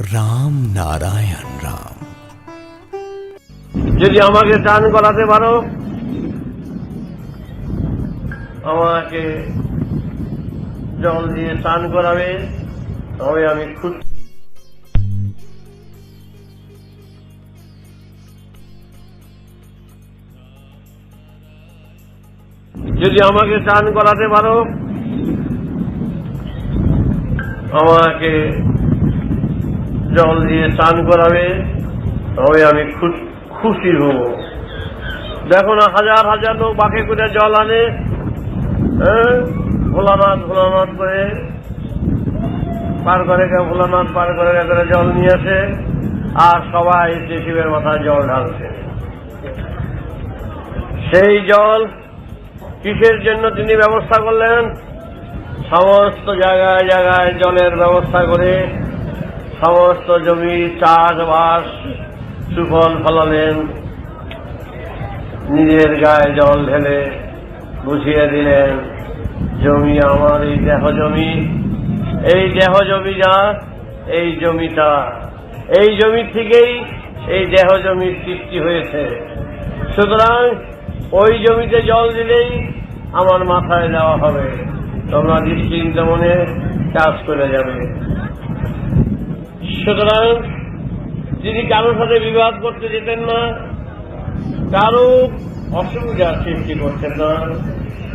রাম নারায়ণ রাম। যদি আমাকে চান করাতে পারো, আমাকে জল দিয়ে চান করাবে, তবে আমি খুশি। যদি আমাকে চান করাতে পারো, আমাকে জল দিয়ে চান করাবে, তবে আমি খুশি হব। দেখো না, হাজার হাজার লোক বাঁকে করে জল আনে, ভোলানাথ ভোলানাথ করে পার করে, ভোলানাথ পার করে করে জল নিয়ে আসে, আর সবাই এসে শিবের মাথায় জল ঢালছে। সেই জল কিসের জন্য তিনি ব্যবস্থা করলেন? সমস্ত জায়গায় জায়গায় জলের ব্যবস্থা করে সমস্ত জমি চাষবাস সুফল ফলালেন। নিজের গায়ে জল ঢেলে বুঝিয়ে দিলেন, জমি আমার, এই দেহ জমি, এই দেহ জমি যা, এই জমিটা, এই জমি থেকেই এই দেহ জমির সৃষ্টি হয়েছে। সুতরাং ওই জমিতে জল দিলেই আমার মাথায় দেওয়া হবে, তোমরা নিশ্চিন্ত মনে চাষ করে যাবে। সুতরাং তিনি কারোর সাথে বিবাদ করতে যেতেন না, কারো অসুবিধার সৃষ্টি করতেন না।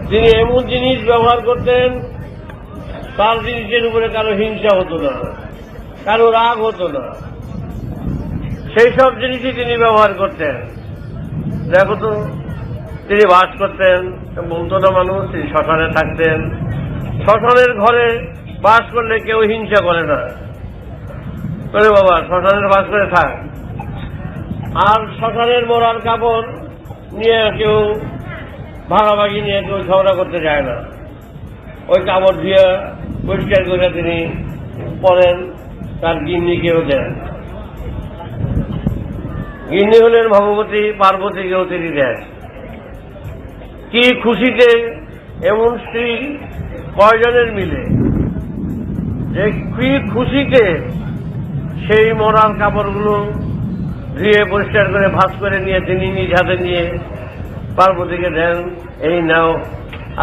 তিনি এমন জিনিস ব্যবহার করতেন, তার জিনিসের উপরে কারো হিংসা হতো না, কারো রাগ হতো না, সেই সব জিনিসই তিনি ব্যবহার করতেন। দেখো তো, তিনি বাস করতেন, বলতো না মানুষ, তিনি শ্মশানে থাকতেন। শ্মশানের ঘরে বাস করলে কেউ হিংসা করে না, করে বাবা শ্মশানের বাস করে থাক। আর শ্মশানের মরার কাপড় নিয়ে কেউ ভাগাভাগি নিয়ে কেউ ঝগড়া করতে যায় না। ওই কাপড় দিয়ে পরিষ্কার করে তিনি পরেন, তার গিন্নিকেও দেন। গিন্নি হলেন ভগবতী, পার্বতীকেও তিনি দেন। কি খুশিতে এমন স্ত্রী কয়জনের মিলে, যে কি খুশিতে সেই মরার কাপড়গুলো ধুয়ে পরিষ্কার করে ভাঁজ করে নিয়ে তিনি নিজ হাতে নিয়ে পার্বতীকে দেন, এই নাও,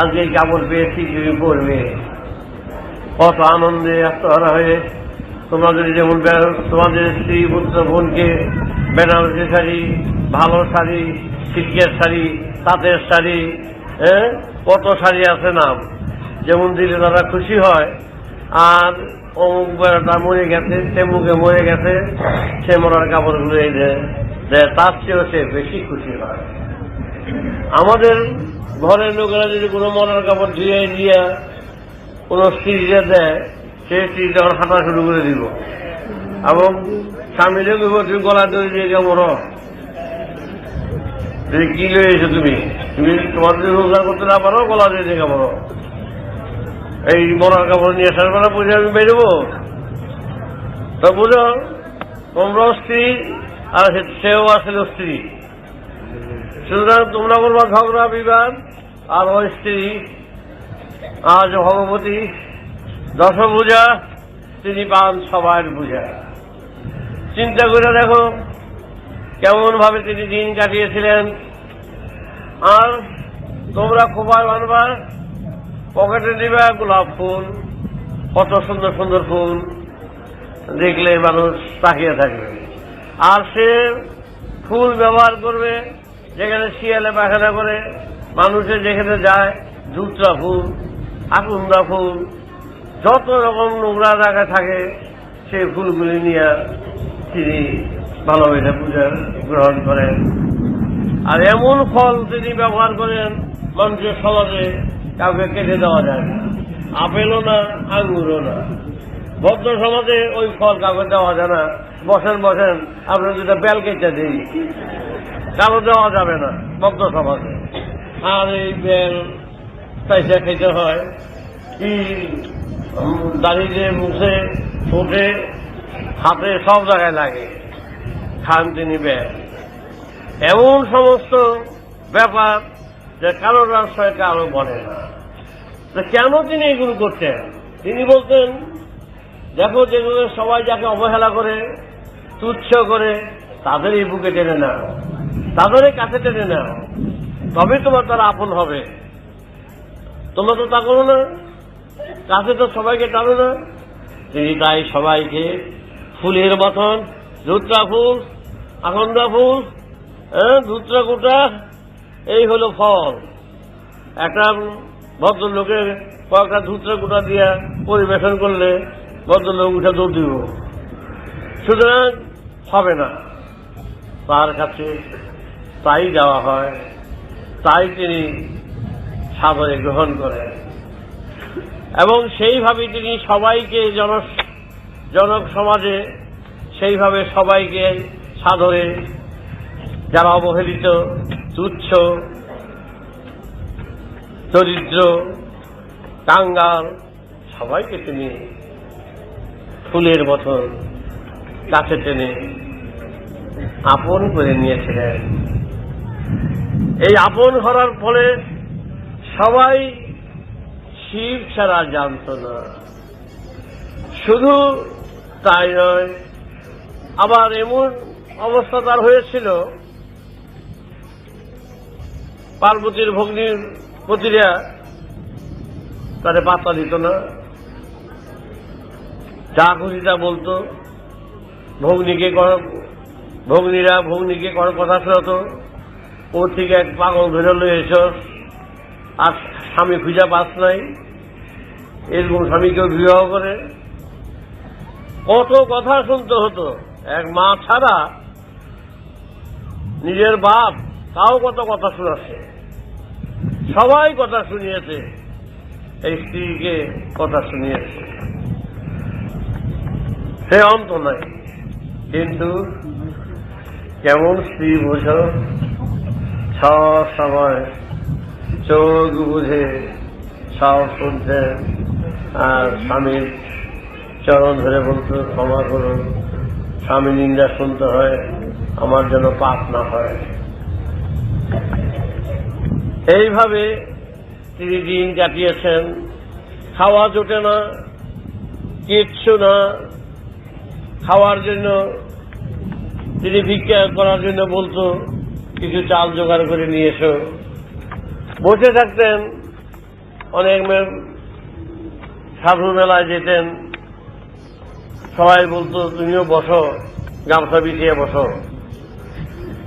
আজকে এই কাপড় পেয়েছি, তুমি পরবে। কত আনন্দে আত্মহারা হয়ে তোমরা যদি যেমন তোমাদের স্ত্রী পুত্র বোনকে বেনারসি শাড়ি, ভালো শাড়ি, সিল্কের শাড়ি, তাঁতের শাড়ি, কত শাড়ি আছে নাম, যেমন দিলে তারা খুশি হয়। আর অমুক বেড়াটা মরে গেছে, তেমুকে মরে গেছে, সে মরার কাপড়গুলো এই দেয়, তার চেয়েও সে বেশি খুশি হয়। আমাদের ঘরের লোকেরা যদি কোনো মরার কাপড় ধুয়ে দিয়ে কোনো স্ত্রীকে দেয়, সে স্ত্রী তখন হাঁটা শুরু করে দিব, এবং স্বামীকে বলবো, তুমি গলা দড়ি দিয়ে কে মরো, কি লয়েছো তুমি, তুমি তোমার যদি রোজগার করতে না পারো, গলা দিয়ে দেখে মরো। এই মরার কাপড় নিয়ে আসার বেলা বুঝে আমি বেরোবো, তো বুঝো তোমরাও স্ত্রী আর সেও আসলে স্ত্রী। সুতরাং তোমরা বলবা ঝগড়া বিবাদ, আর ওই স্ত্রী আজ ভগবতী দশভুজা, তিনি পান সবার বুঝা। চিন্তা করে দেখো কেমন ভাবে তিনি দিন কাটিয়েছিলেন। আর তোমরা খোপায় বানবা, পকেটে দিবা গোলাপ ফুল, কত সুন্দর সুন্দর ফুল, দেখলে মানুষ তাকিয়ে থাকবে। আর সে ফুল ব্যবহার করবে যেখানে শিয়ালে পায়খানা করে, মানুষের যেখানে যায়, ধুতরা ফুল, আকুন্দা ফুল, যত রকম নোংরা জায়গায় থাকে, সেই ফুলগুলি নিয়ে তিনি ভালোবেসে পূজা গ্রহণ করেন। আর এমন ফল তিনি ব্যবহার করেন মানুষের সমাজে কাউকে কেটে দেওয়া যায় না, আপেলও না, আঙ্গুরও না। ভদ্র সমাজে ওই ফল কাউকে দেওয়া যায় না। বসেন বসেন, আপনার দুটা বেল কেটে দিই, কারো দেওয়া যাবে না ভদ্র সমাজে। আর এই বেল পয়সা খেতে হয়, কি দাঁড়িয়ে মুখে ঠোঁটে হাতে সব জায়গায় লাগে, খান তিনি বেল। এমন সমস্ত ব্যাপার যে কারোর রাস্তায় কারো বলে না। কেন তিনি এগুলো করতেন? তিনি বলতেন দেখো যেগুলো সবাই যাকে অবহেলা করে, তুচ্ছ করে, তাদেরই বুকে টেনে নাও, তাদেরই কাছে টেনে নাও, তবে তোমার তারা আপন হবে। তোমরা তো তা করো না, কাছে তো সবাইকে টানো না। তিনি তাই সবাইকে ফুলের মতন, ধুত্রা ফুল, আকন্দা ফুল, ধুত্রা কুটা, এই হলো ফল। একটা ভদ্রলোকের কয়েকটা ধুত্রা কুটা দিয়া পরিবেশন করলে ভদ্রলোক উঠে দৌড় দিব, সুতরাং হবে না। তার কাছে তাই দেওয়া হয়, তাই তিনি সাদরে গ্রহণ করেন এবং সেইভাবে তিনি সবাইকে জনক সমাজে সেইভাবে সবাইকে সাদরে, যারা অবহেলিত, তুচ্ছ, দরিদ্র, কাঙ্গাল, সবাইকে তিনি ফুলের মতন কাছে টেনে আপন করে নিয়েছিলেন। এই আপন করার ফলে সবাই শিব ছাড়া জানত না। শুধু তাই নয়, আবার এমন অবস্থা তার হয়েছিল, পার্বতীর ভগ্নীর পতিরা তারে পাত্তা দিত না, যা খুশি তা বলতো, ভগ্নীরা ভগ্নীকে কথা শোনাতো, ওর থেকে এক পাগল ধরে লয়ে এসো, আর স্বামী খুঁজা পাস নাই, এরকম স্বামীকেও বিবাহ করে। কত কথা শুনতে হতো। এক মা ছাড়া নিজের বাপ তাও কত কথা শোনাচ্ছে, সবাই কথা শুনিয়েছে, এই স্ত্রীকে কথা শুনিয়েছে, সে অন্ত নাই। কিন্তু কেমন স্ত্রী বোঝো, সব সময় চোখ বুঝে সব শুনতেন, আর স্বামীর চরণ ধরে বলতো, ক্ষমা করুন, স্বামী নিন্দা শুনতে হয়, আমার যেন পাপ না হয়। এইভাবে তিনি দিন কাটিয়েছেন। খাওয়া জোটে না, কিচ্ছু না, খাওয়ার জন্য তিনি ভিক্ষা করার জন্য বলতো, কিছু চাল জোগাড় করে নিয়ে এসো। বসে থাকতেন, অনেক সাধু মেলায় যেতেন, সবাই বলতো তুমিও বসো, গামছা বিছিয়ে বসো।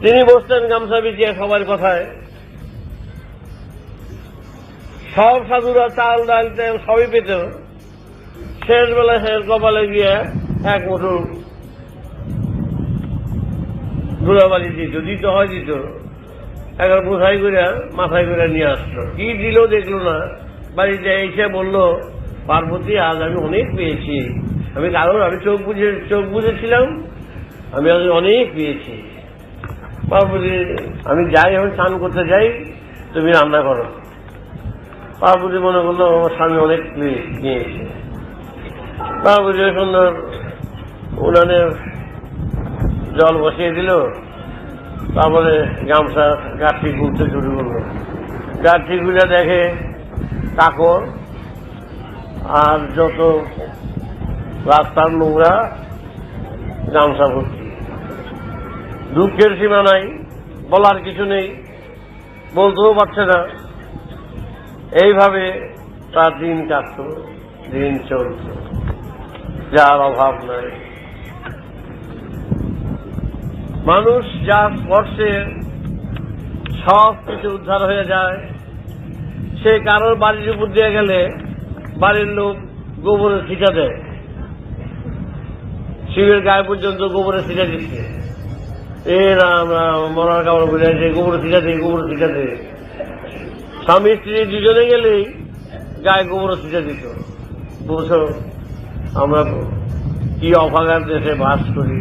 তিনি বসতেন গামছা বিছিয়ে সবার কথায়। সব সাধুরা চাল ডাল তেল সবই পেত, শেষ বেলা শেষ কপালে গিয়ে এক মুঠো ধুলাবালি দিত হয় দিত, একবার বোঝাই করে মাথায় করে নিয়ে আসলো। কি দিল দেখলো না, বাড়িতে এসে বলল, পার্বতী আজ আমি অনেক পেয়েছি। আমি চোখ বুঝেছিলাম, আমি আজ অনেক পেয়েছি। পার্বতী, আমি যাই, আমি স্নান করতে যাই, তুমি রান্না করো। পার্বতী মনে করলো আমার স্বামী অনেক নিয়েছে। পার্বতী সুন্দর উনানে জল বসিয়ে দিল, তারপরে গামছা গাঠি গুলতে শুরু করলো। গাঠি গুলে দেখে কাকর আর যত রাস্তার নোংরা, গামছা ভর্তি। দুঃখের সীমা নাই, বলার কিছু নেই, বলতেও পারছে না। এইভাবে তার দিন কাটত, দিন চলত, যার অভাব নাই। মানুষ যার স্পর্শে সব কিছু উদ্ধার হয়ে যায়। সে কারোর বাড়ির উপর দিয়ে গেলে বাড়ির লোক গোবরে ছিটা দেয়, শিবের গায়ে পর্যন্ত গোবরে ছিটা দিচ্ছে। এ রাম রাম, মরার কাপড় বুঝে আছে, গোবরে ছিটা দে, গোবরে ছিটা দে। স্বামী স্ত্রী দুজনে গেলেই গায়ে গোবরে ছিটা দিত। বুঝো আমরা কি অভাগার দেশে বাস করি,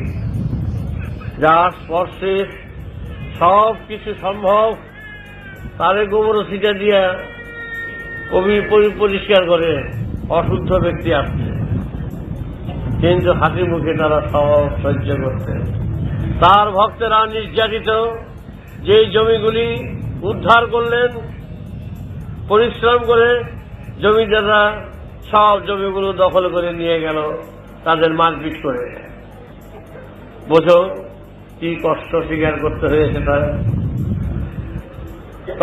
যার স্পর্শে সব কিছু সম্ভব, তারে গোবর ছিটা দিয়া কবি পরিষ্কার করে অশুদ্ধ ব্যক্তি আসছে, কিন্তু হাসি মুখে তারা সব সহ্য করতে। তার ভক্তেরা নির্যাতিত, যে জমিগুলি উদ্ধার করলেন পরিশ্রম করে, জমিদাররা সব জমিগুলো দখল করে নিয়ে গেল, তাদের মারপিট করে। বোঝো কি কষ্ট স্বীকার করতে হয়েছে তার।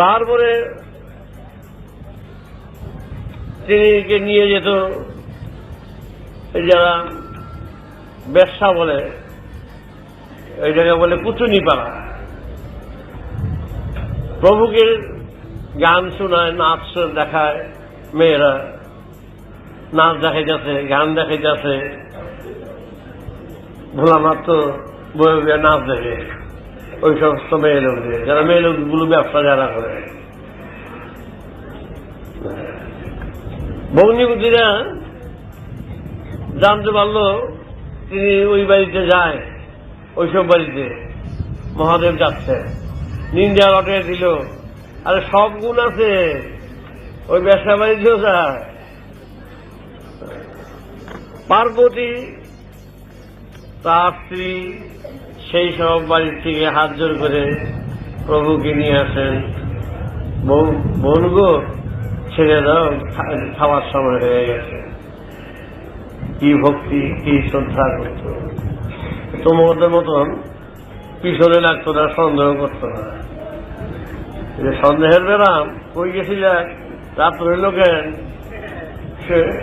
তারপরে তিনি নিয়ে যেত যারা ব্যবসা বলে, এই জায়গায় বলে পুচুনি পাড়া। প্রভুকে গান শোনায়, নাচ দেখায়, মেয়েরা নাচ দেখে যাচ্ছে, গান দেখে যাচ্ছে। ভোলানাথ তো বয়ে নাচ দেখে ওই সমস্ত মেয়ে লোকদের, যারা মেয়ে লোকগুলো ব্যবসা যারা করে। ভগ্নিপতিরা জানতে পারলো তিনি ওই বাড়িতে যায়, ওইসব বাড়িতে মহাদেব যাচ্ছে, নিন্দা লটে দিল। আরে সব গুণ আছে, ওই ব্যবসা বাড়িতেও যায়। পার্বতী তার স্ত্রী সেই সব বাড়ির থেকে হাত জোর করে প্রভুকে নিয়ে আসেন। বোন গো, ছেড়ে দাও, খাওয়ার সময় হয়ে গেছে। কি ভক্তি, কি শ্রদ্ধা করত! তোমাদের মতন পিছনে লাগতো না, সন্দেহ করতো না। সন্দেহের বেরাম কই গেছিল, রাত রইল কেন?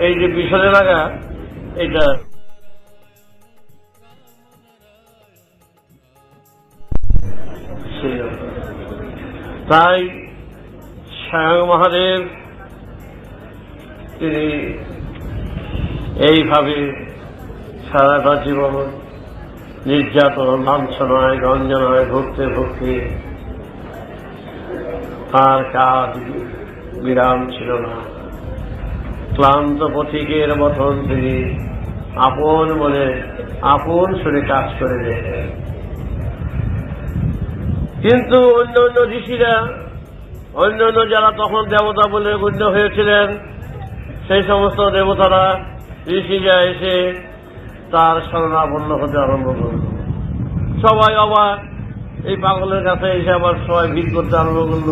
এই যে পিছনে লাগা, এটা তাই স্বয়ং মহাদেব তিনি এইভাবে সারাটা জীবন নির্যাতন, লাঞ্ছনায়, গঞ্জনায় ভুগতে ভুগতে তার কাজ বিরাম ছিল না। ক্লান্ত পথিকের মতন তিনি আপন মনে আপন সুরে কাজ করে যেতেন। কিন্তু অন্য অন্য ঋষিরা, অন্য অন্য যারা তখন দেবতা বলে গণ্য হয়েছিলেন, সেই সমস্ত দেবতারা, ঋষিরা এসে তার শরণাপন্ন হতে আরম্ভ করল। সবাই অবাক, এই পাগলের কাছে এসে আবার সবাই ভিড় করতে আরম্ভ করল।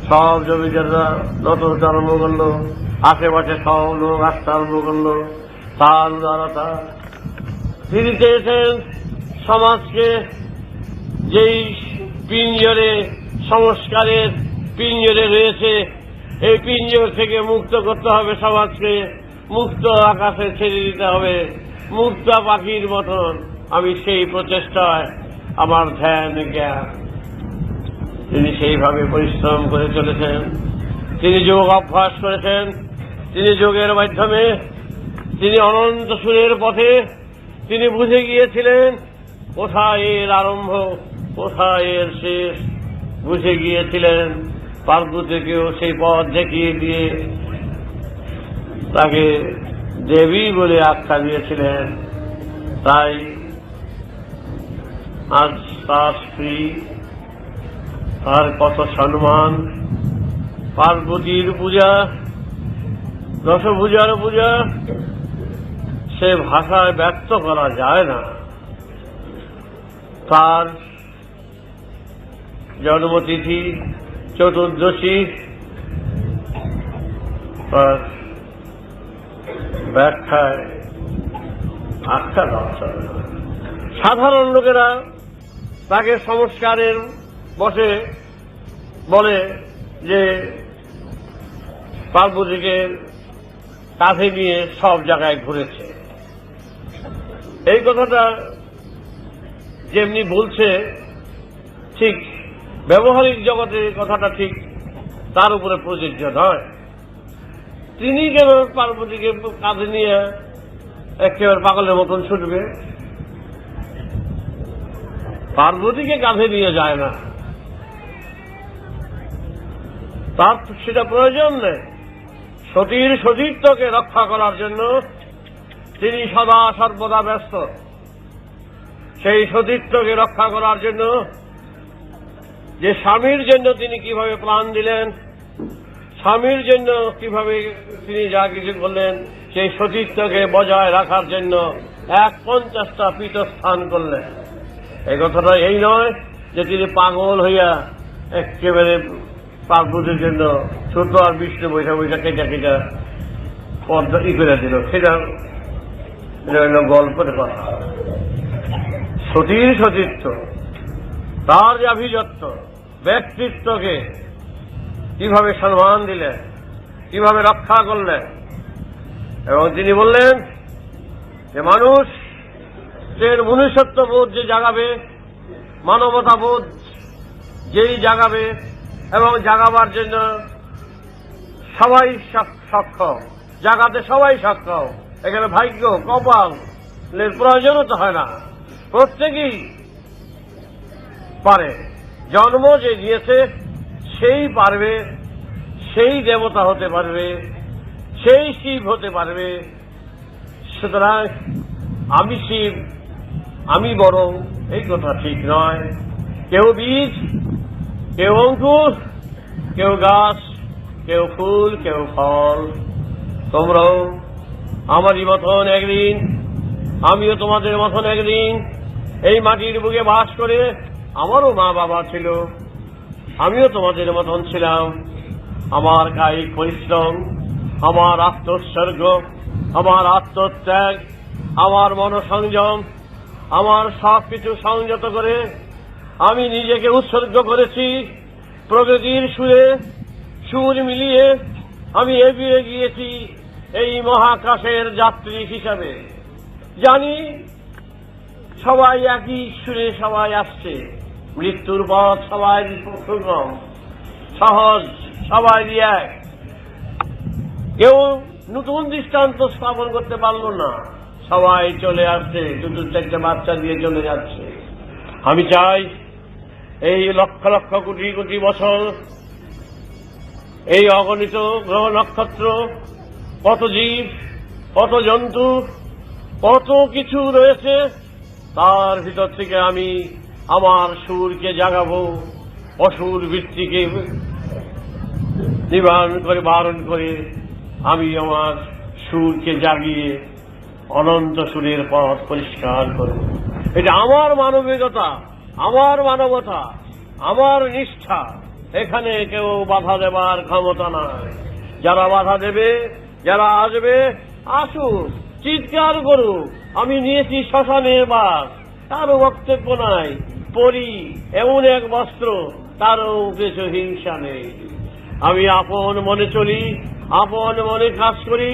সব জমিদাররা নত হতে আরম্ভ করল, আশেপাশে সব লোক আসতে আরম্ভ করল। তার উদারতা, তিনি চেয়েছেন সমাজকে যেই পিঞ্জরে, সংস্কারের পিঞ্জরে রয়েছে, এই পিঞ্জর থেকে মুক্ত করতে হবে সমাজকে, মুক্ত আকাশে ছেড়ে দিতে হবে, মুক্ত পাখির মতন। আমি সেই প্রচেষ্টায় আমার ধ্যান জ্ঞান, তিনি সেইভাবে পরিশ্রম করে চলেছেন। তিনি যোগ অভ্যাস করেছেন, তিনি যোগের মাধ্যমে তিনি অনন্ত সুরের পথে তিনি বুঝে গিয়েছিলেন কোথায় এর আরম্ভ, কোথায় এর শেষ। বুঝে গিয়েছিলেন। পার্বতীকেও সেই পথ দেখিয়ে দিয়ে তাকে দেবী বলে আখ্যা দিয়েছিলেন। তাই আজ তার স্ত্রী, তার কত সম্মান, পার্বতীর পূজা, দশভূজার পূজা, সে ভাষায় ব্যক্ত করা যায় না। তার জন্মতিথি চতুর্দশী, তার ব্যাখ্যায় আখ্যা দেওয়া যাবে না। সাধারণ লোকেরা তাকে সংস্কারের বসে বলে যে পার্বতীকে কাঁধে নিয়ে সব জায়গায় ঘুরেছে। এই কথাটা যেমনি বলছে, ঠিক ব্যবহারিক জগতে কথাটা ঠিক তার উপরে প্রযোজ্য নয়। তিনি কেন পার্বতীকে কাঁধে নিয়ে একেবারে পাগলের মতন ছুটবে? পার্বতীকে কাঁধে নিয়ে যায় না, তার সেটা প্রয়োজন নেই। সতীর সতীত্বকে রক্ষা করার জন্য তিনি সদা সর্বদা ব্যস্ত। সেই সতীত্বকে রক্ষা করার জন্য যে স্বামীর জন্য তিনি কিভাবে প্রাণ দিলেন, স্বামীর জন্য কিভাবে তিনি যা কিছু করলেন, সেই সতীত্বকে বজায় রাখার জন্য 50টা পীঠস্থান করলেন। এই কথাটা এই নয় যে তিনি পাগল হইয়া একেবারে পার্বতীর জন্য ছোট আর বিষ্ণু বৈশা বৈশা কেটা কেটা পদ্মা ই করে দিল। সেটা এটা হইল গল্পের কথা। সতীর সতীত্ব, তার যে আভিজাত্য, ব্যক্তিত্বকে কিভাবে সম্মান দিলেন, কিভাবে রক্ষা করলেন। এবং তিনি বললেন যে মানুষের মনুষ্যত্ববোধ যে জাগাবে, মানবতাবোধ যেই জাগাবে, এবং জাগাবার জন্য সবাই সক্ষম, জাগাতে সবাই সক্ষম। এখানে ভাগ্য কপালের প্রয়োজনতা হয় না, প্রত্যেকেই পারে। জন্ম যে দিয়েছে সেই পারবে, সেই দেবতা হতে পারবে, সেই শিব হতে পারবে। সুতরাং আমি শিব, আমি বড়, এই কথা ঠিক নয়। কেউ বীজ, কেউ অঙ্কুর, কেউ গাছ, কেউ ফুল, কেউ ফল। তোমরাও আমারই মতন একদিন, আমিও তোমাদের মতন একদিন এই মাটির বুকে বাস করে, আমারও মা বাবা ছিল, আমিও তোমাদের মতন ছিলাম। আমার কায়িক পরিশ্রম, আমার আত্মোৎসর্গ, আমার আত্মত্যাগ, আমার মনসংযম, আমার সব কিছু সংযত করে আমি নিজেকে উৎসর্গ করেছি প্রকৃতির সুরে। সুর মিলিয়ে আমি এগিয়ে গিয়েছি এই মহাকাশের যাত্রী হিসাবে। জানি সবাই একই সুরে সবাই আসছে, মৃত্যুর পথ সবাই সুগম, সহজ, সবাই এক। কেউ নতুন দৃষ্টান্ত স্থাপন করতে পারল না, সবাই চলে আসছে, দুটো চারটে বাচ্চা দিয়ে চলে যাচ্ছে। আমি চাই এই লক্ষ লক্ষ কোটি কোটি বছর এই অগণিত গ্রহ নক্ষত্র, কত জীব, কত জন্তু, কত কিছু রয়েছে, তার ভিতর থেকে আমি আমার সুরকে জাগাবো, অসুর বৃত্তিকে নিবারণ করে, বারণ করে আমি আমার সুরকে জাগিয়ে অনন্ত সুরের পথ পরিষ্কার করব। এটা আমার মানবিকতা, আমার মানবতা, আমার নিষ্ঠা। এখানে কেউ বাধা দেবার ক্ষমতা নাই। যারা বাধা দেবে, যারা আসবে, আসুক, চিৎকার করুক। আমি নিয়েছি শ্মশানে বাস, তারও বক্তব্য নাই। পরি এমন এক বস্ত্র, তারও কিছু হিংসা নেই। আমি আপন মনে চলি, আপন মনে কাজ করি।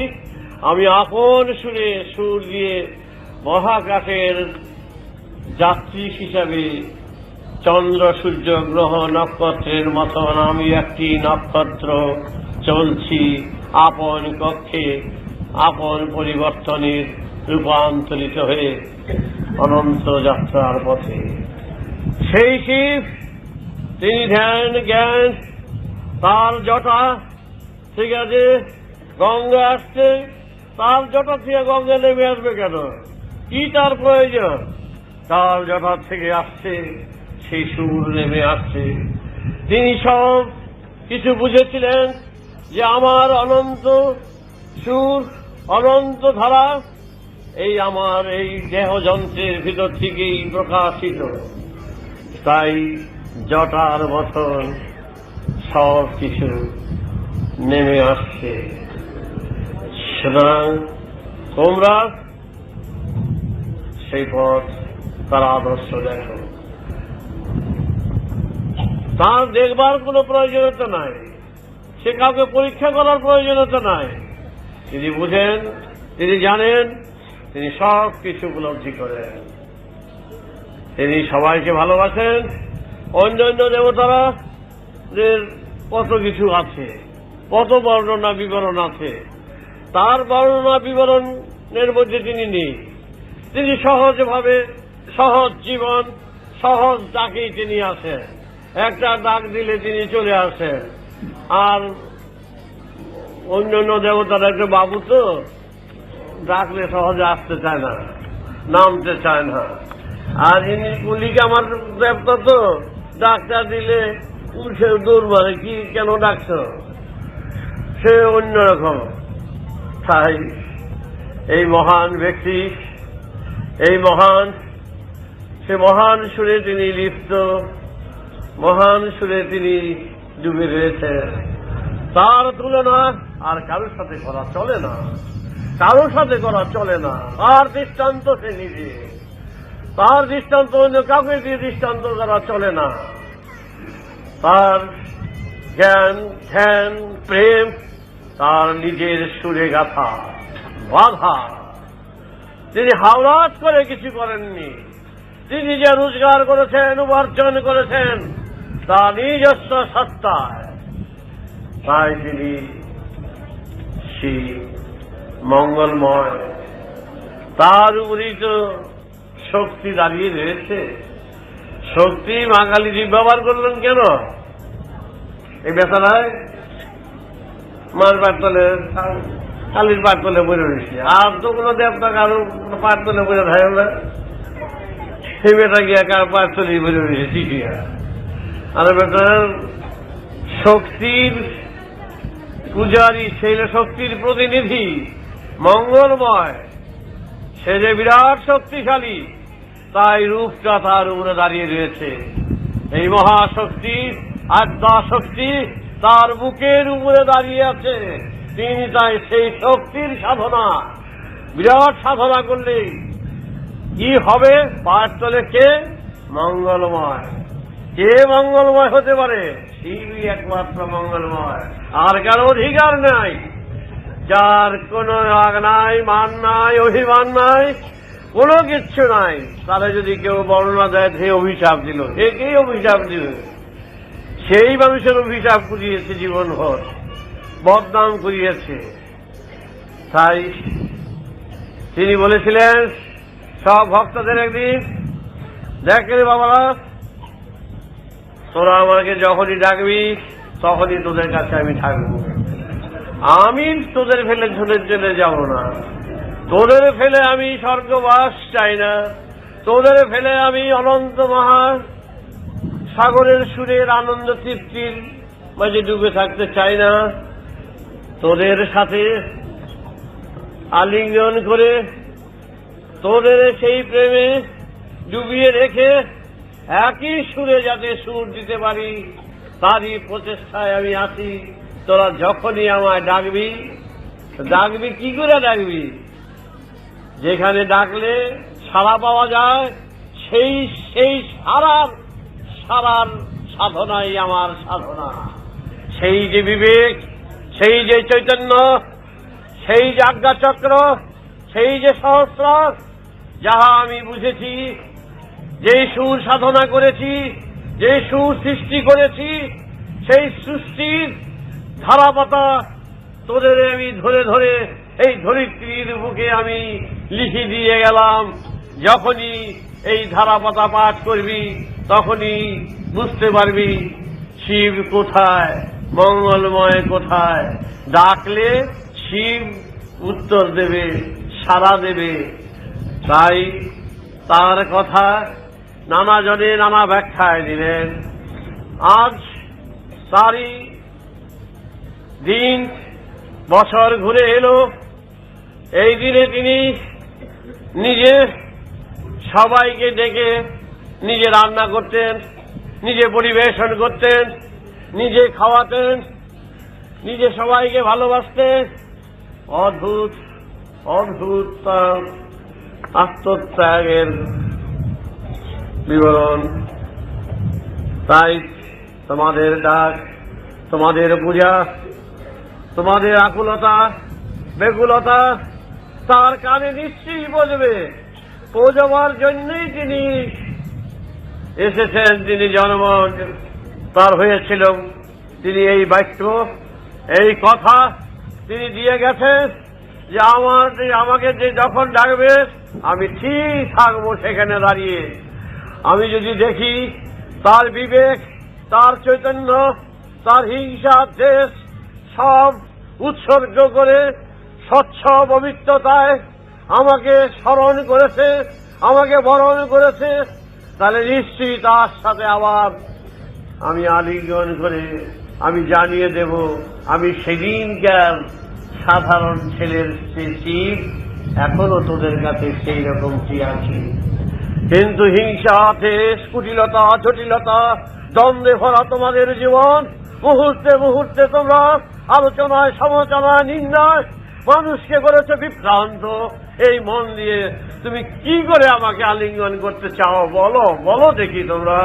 আমি আপন সুরে সুর দিয়ে মহাকাশের যাত্রী হিসাবে চন্দ্র, সূর্য, গ্রহ, নক্ষত্রের মতন আমি একটি নক্ষত্র চলছি আপন কক্ষে, আপন পরিবর্তনের রূপান্তরিত হয়ে অনন্ত যাত্রার পথে। সেই শিব, তিনি ধ্যান জ্ঞান, তার জটা, ঠিক আছে, গঙ্গা আসছে, তার জটা থেকে গঙ্গা নেমে আসবে কেন? কি তার প্রয়োজন? তার জটা থেকে আসছে, সেই সুর নেমে আসছে। তিনি সব কিছু বুঝেছিলেন যে আমার অনন্ত সুর, অনন্ত ধারা এই আমার এই দেহযন্ত্রের ভিতর থেকেই প্রকাশিত। তাই জটার মতন সব কিছু নেমে আসছে। সুতরাং তোমরা সেই পথ, তার আদর্শ দেখো। তার দেখবার কোনো প্রয়োজনীয়তা নাই, সে কাউকে পরীক্ষা করার প্রয়োজনীয়তা নাই। তিনি বুঝেন, তিনি জানেন, তিনি সব কিছু উপলব্ধি করেন। তিনি সবাইকে ভালোবাসেন। অন্যান্য দেবতারা কত কিছু আছে, কত বর্ণনা বিবরণ আছে, তার বর্ণনা বিবরণের মধ্যে তিনি নেই। তিনি সহজভাবে, সহজ জীবন, সহজ ডাকেই তিনি আসেন। একটা ডাক দিলে তিনি চলে আসেন। আর অন্যান্য দেবতারা একটা বাবু তো, ডাকলে সহজে আসতে চায় না, নামতে চায় না। আর ইনি কুলিকে আমার দেবতা তো, ডাক্তার দিলে উঠে দৌড় মারে, কি কেন ডাকছ, সে অন্যরকম। তাই এই মহান ব্যক্তি, এই মহান, সে মহান সুরে তিনি লিপ্ত, মহান সুরে তিনি ডুবে রয়েছে। তার তুলনা আর কারোর সাথে করা চলে না। কারোর সাথে করা চলে না। তার দৃষ্টান্ত সে নিজে, তার দৃষ্টান্ত অন্য কাউকে দিয়ে দৃষ্টান্ত করা চলে না। তার জ্ঞান, ধ্যান, প্রেম তার নিজের সুরে গাথা, বাধা। তিনি হাওলাত করে কিছু করেননি। তিনি যে রোজগার করেছেন, উপার্জন করেছেন তা নিজস্ব সত্তায়। তাই তিনি শিব, মঙ্গলময়, তার উপরেই তো শক্তি দাঁড়িয়ে রয়েছে। শক্তি বাঙালি ব্যবহার করলেন কেন? এই বেচারায় মার পাটতলে, কালির পাটতলে বলে রয়েছে। আর তো কোনো দেবতা কারো পাটতলে বলে থাকে না। সেই বেটা গিয়া কার পাটতলে বলে রয়েছে শিখিয়া। আর বেটার শক্তির পূজারী, সেই শক্তির প্রতিনিধি মঙ্গলময়, সে যে বিরাট শক্তিশালী, তাই রূপটা তার উপরে দাঁড়িয়ে রয়েছে। এই মহাশক্তি, আদ্যা শক্তি তার বুকের উপরে দাঁড়িয়ে আছে। তিনি তাই সেই শক্তির সাধনা, বিরাট সাধনা করলে কি হবে? পাটতলে কে? মঙ্গলময়। কে মঙ্গলময় হতে পারে? শিবই একমাত্র মঙ্গলময়, আর কারো অধিকার নাই। যার কোন রাগ নাই, মান নাই, অভিমান নাই, কোনো কিচ্ছু নাই। তাহলে যদি কেউ বর্ণনা দেয় সে অভিশাপ দিল, একেই অভিশাপ দিল। সেই মানুষের অভিশাপ করিয়েছে, জীবনভর বদনাম করিয়েছে। তাই তিনি বলেছিলেন সব ভক্তদের একদিন, দেখে বাবারা, তোরা আমাকে যখনই ডাকবি তখনই তোদের কাছে আমি থাকবো। আমি তোদের ফেলে ঝুলে চলে যাব না। তোদের ফেলে আমি স্বর্গবাস চাই না। তোদের ফেলে আমি অনন্ত মহা সাগরের সুরের আনন্দ তৃপ্তির মাঝে ডুবে থাকতে চাই না। তোদের সাথে আলিঙ্গন করে তোদের সেই প্রেমে ডুবিয়ে রেখে একই সুরে যাতে সুর দিতে পারি, তারই প্রচেষ্টায় আমি আছি। তোরা যখনই আমায় ডাকবি, ডাকবি কি করে ডাকবি? যেখানে ডাকলে সাড়া পাওয়া যায়, সেই সেই সারার সাধনাই আমার সাধনা। সেই যে বিবেক, সেই যে চৈতন্য, সেই যে আজ্ঞাচক্র, সেই যে সহস্রার, যাহা আমি বুঝেছি, যে সুর সাধনা করেছি, যে সুর সৃষ্টি করেছি, সেই সৃষ্টির ধারাপাতা তোদের আমি ধরে ধরে এই ধরিত্রীর বুকে আমি লিখে দিয়ে গেলাম। যখনই এই ধারাপাতা পাঠ করবি তখনই বুঝতে পারবি শিব কোথায়, মঙ্গলময় কোথায়। ডাকলে শিব উত্তর দেবে, সাড়া দেবে। তাই তার কথা নানা জনে নানা ব্যাখ্যায় দিলেন। আজ তারই দিন, বছর ঘুরে এলো। এই দিনে তিনি নিজে সবাইকে ডেকে নিজে রান্না করতেন, নিজে পরিবেশন করতেন, নিজে খাওয়াতেন, নিজে সবাইকে ভালোবাসতেন। অদ্ভুত অদ্ভুত তার আত্মত্যাগের বিবরণ। তাই তোমাদের ডাক, তোমাদের পূজা, তোমাদের আকুলতা, বেকুলতা তার কানে নিশ্চয়ই বলবে। পৌঁছবার জন্যই তিনি এসেছেন। তিনি জন্ম তার হয়েছিল, তিনি এই বাক্য, এই কথা তিনি দিয়ে গেছেন যে আমাকে যে যখন ডাকবে আমি ঠিক থাকবো সেখানে দাঁড়িয়ে। আমি যদি দেখি তার বিবেক, তার চৈতন্য, তার হিংসা, দেশ সব উৎসর্গ করে স্বচ্ছ পবিত্রতায় আমাকে স্মরণ করেছে, আমাকে বরণ করেছে, তাহলে নিশ্চয়ই তার সাথে আবার আমি আলিঙ্গন করে আমি জানিয়ে দেব আমি সেদিনকার সাধারণ ছেলের শিব এখনো তোদের কাছে সেই রকমটি আছি। কিন্তু হিংসা, দেশ, কুটিলতা, জটিলতা, দ্বন্দ্বে ভরা তোমাদের জীবন। মুহূর্তে মুহূর্তে তোমরা আলোচনায়, সমালোচনায়, নিন্দায় মানুষকে করেছে বিভ্রান্ত। এই মন দিয়ে তুমি কি করে আমাকে আলিঙ্গন করতে চাও বলো, বলো দেখি তোমরা,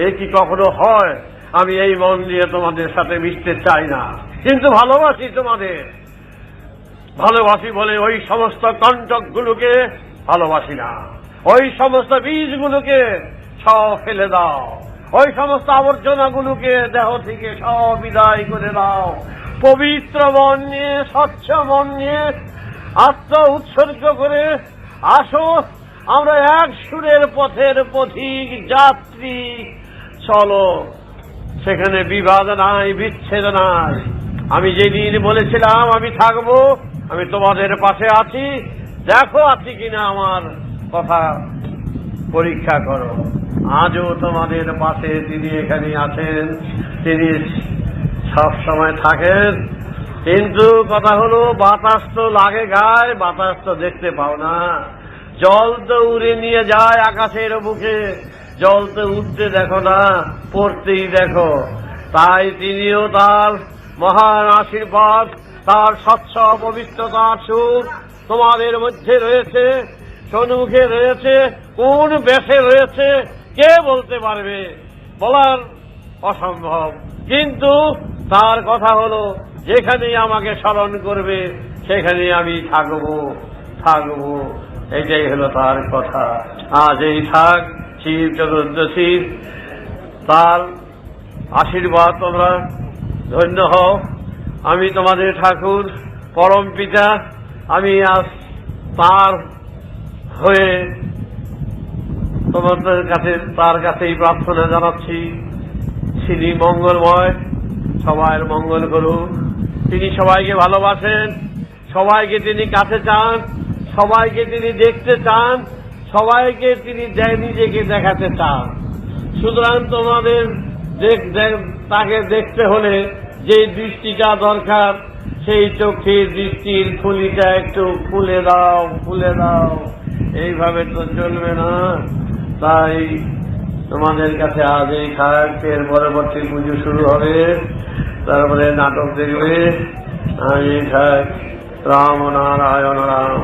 এ কি কখনো হয়? আমি এই মন দিয়ে তোমাদের সাথে মিশতে চাই না, কিন্তু ভালোবাসি তোমাদের। ভালোবাসি বলে ওই সমস্ত কণ্টকগুলোকে ভালোবাসি না, ওই সমস্ত বীজগুলোকে সব ফেলে দাও, ওই সমস্ত আবর্জনাগুলোকে দেহ থেকে সব বিদায় করে দাও। পবিত্র মন নিয়ে, স্বচ্ছ মন নিয়ে আত্মা উৎসর্গ করে আসো, আমরা এক সুরের পথের পথিক যাত্রী। চলো, সেখানে বিবাদ নাই, বিচ্ছেদ নাই। আমি যেদিন বলেছিলাম আমি থাকবো, আমি তোমাদের পাশে আছি, দেখো আছি কিনা আমার কথা পরীক্ষা করো। আজও তোমাদের পাশে তিনি এখানে আছেন, তিনি সব সময় থাকেন। কিন্তু কথা হলো, বাতাস তো লাগে গায়ে, বাতাস তো দেখতে পাও না। জল তো উড়ে নিয়ে যায় আকাশের বুকে, জল তো উঠতে দেখো না, পড়তেই দেখো। তাই তিনিও তার মহান আশীর্বাদ, তার স্বচ্ছ পবিত্রতার সুখ তোমাদের মধ্যে রয়েছে, সম্মুখে রয়েছে। কোন বেশে রয়েছে কে বলতে পারবে? বলার অসম্ভব। কিন্তু তার কথা হলো, যেখানেই আমাকে স্মরণ করবে সেখানেই আমি থাকবো, থাকবো। এটাই হলো তার কথা। আজ এই থাক শিব চতুর্দশীর, তার আশীর্বাদ তোমরা ধন্য হও। আমি তোমাদের ঠাকুর, পরম পিতা, আমি আজ তার হয়ে তোমাদের কাছে, তার কাছেই প্রার্থনা জানাচ্ছি। তিনি মঙ্গলময়, সবাইয়ের মঙ্গল করুন। তিনি সবাইকে ভালোবাসেন, সবাইকে তিনি কাছে চান, সবাইকে তিনি দেখতে চান, সবাইকে তিনি নিজেকে দেখাতে চান। সুতরাং তোমাদের তাকে দেখতে হলে যে দৃষ্টিটা দরকার, সেই চোখের দৃষ্টির খুলিটা একটু খুলে দাও, খুলে দাও। এইভাবে তো চলবে না। তাই তোমাদের কাছে আজ এই খাক, এর পরবর্তী পুজো শুরু হবে, তারপরে নাটক দেখবে। আজ এই খাক, রাম নারায়ণ রাম।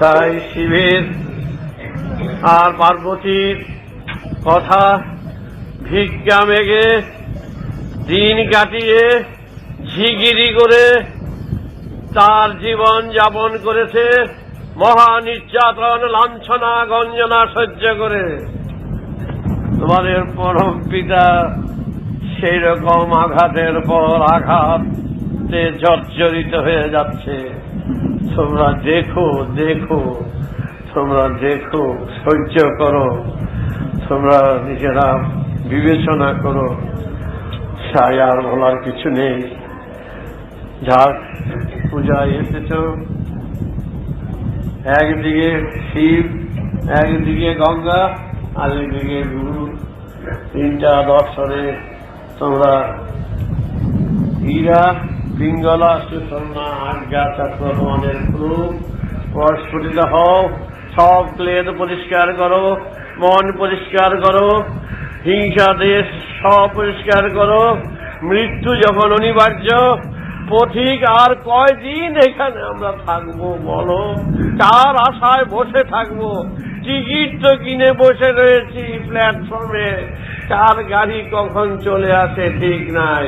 তাই শিবের আর পার্বতীর কথা ভিক্ষা মেঘে দিন কাটিয়ে ঝিগিরি করে তার জীবন যাপন করেছে, মহা নির্যাতন, লাঞ্ছনা, গঞ্জনা সহ্য করে। তোমাদের পরম পিতা সেই রকম আঘাতের পর আঘাতে জর্জরিত হয়ে যাচ্ছে। তোমরা দেখো, দেখো, তোমরা দেখো, সহ্য করো, তোমরা নিজেরা বিবেচনা করো। তাই আর বলার কিছু নেই। যাক, পূজায় এসেছ, একদিকে শিব, একদিকে গঙ্গা, আরেকদিকে গুরু, তিনটা দর্শনে তোমরা হীরা, পিঙ্গলা, সুষন্না, আজ্ঞা চক্র তোমাদের খুব প্রস্ফুটিত হও। সব ক্লেদ পরিষ্কার করো, মন পরিষ্কার করো, হিংসা দেশ সব পরিষ্কার করো। মৃত্যু যখন অনিবার্য, পথিক আর কয়দিন এখানে আমরা থাকবো বলো? কার আশায় বসে থাকবো? টিকিট তো কিনে বসে রয়েছি প্ল্যাটফর্মে, কার গাড়ি কখন চলে আসে ঠিক নাই।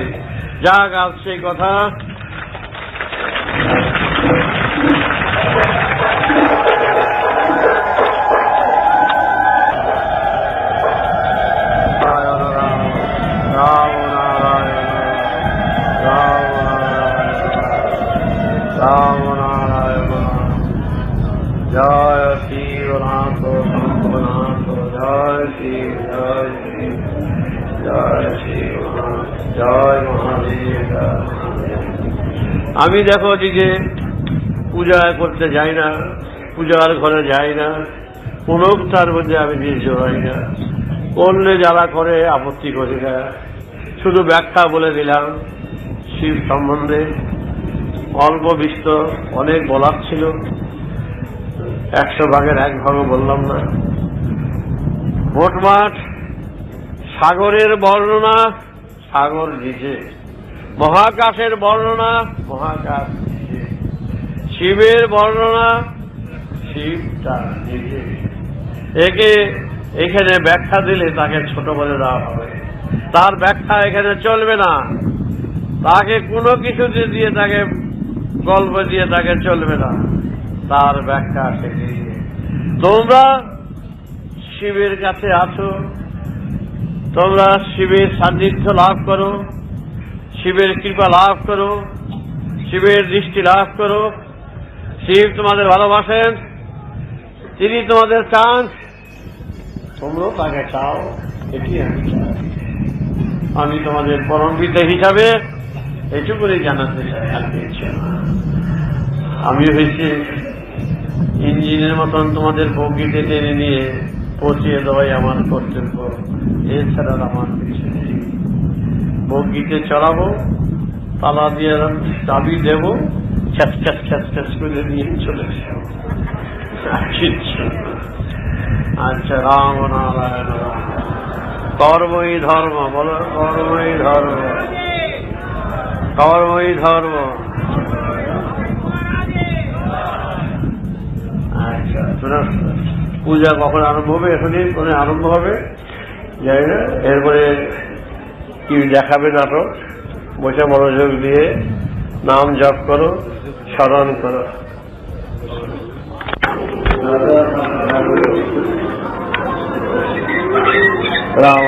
যাক, আজ সেই কথা। জয় শিবনাথ, শম্ভুনাথ, জয় শিব, জয় শিব, জয় শিবনাথ, জয় মহাদেব। আমি দেখো দিকে পূজা করতে যাই না, পূজার ঘরে যাই না, কোনো তার মধ্যে আমি নির্জ হই না। করলে যারা করে আপত্তি করি না, শুধু ব্যাখ্যা বলে দিলাম শিব সম্বন্ধে। অল্প বিস্তর অনেক বলার ছিল, 100 ভাগের 1 ভাগও বললাম না। মোটমাট সাগরের বর্ণনা, সাগর নিজে মহাকাশের বর্ণনা মহাকাশ, শিবের বর্ণনা শিব তার নিজে। একে এখানে ব্যাখ্যা দিলে তাকে ছোট বলে দেওয়া হবে, তার ব্যাখ্যা এখানে চলবে না। তাকে কোনো কিছু দিয়ে তাকে গল্প দিয়ে তাকে চলবে না, তার ব্যাখ্যা থেকে। তোমরা শিবের কাছে আছো, তোমরা শিবের সান্নিধ্য লাভ করো, শিবের কৃপা লাভ করো, শিবের দৃষ্টি লাভ করো। শিব তোমাদের ভালোবাসেন, তিনি তোমাদের চান, তোমরাও তাকে চাও। এটি আমি চাই। আমি তোমাদের পরম পিতা হিসাবে এটুকুনি জানাতে চাই, আর কিছু না। আমি হয়েছি ইঞ্জিনের মতন তোমাদের বগিতে টেনে নিয়ে পৌঁছিয়ে দেওয়াই আমার কর্তব্য, এছাড়া আমার কিছু নেই। বগিতে চড়াবো, তালা দিয়ে চাবি দেবো, খ্যাস খ্যাস খ্যাস খ্যাস করে নিয়ে চলে যাবো, কিচ্ছু। আচ্ছা, রাম নারায়ণ। কর্মই ধর্ম, বলো কর্মই ধর্ম, কর্মই ধর্ম। আচ্ছা, পূজা কখন আরম্ভ হবে? এখনই মানে আরম্ভ হবে, জানি না। এরপরে কি দেখাবে নাটক, বসে মনোযোগ দিয়ে নাম জপ করো, স্মরণ করো। রাম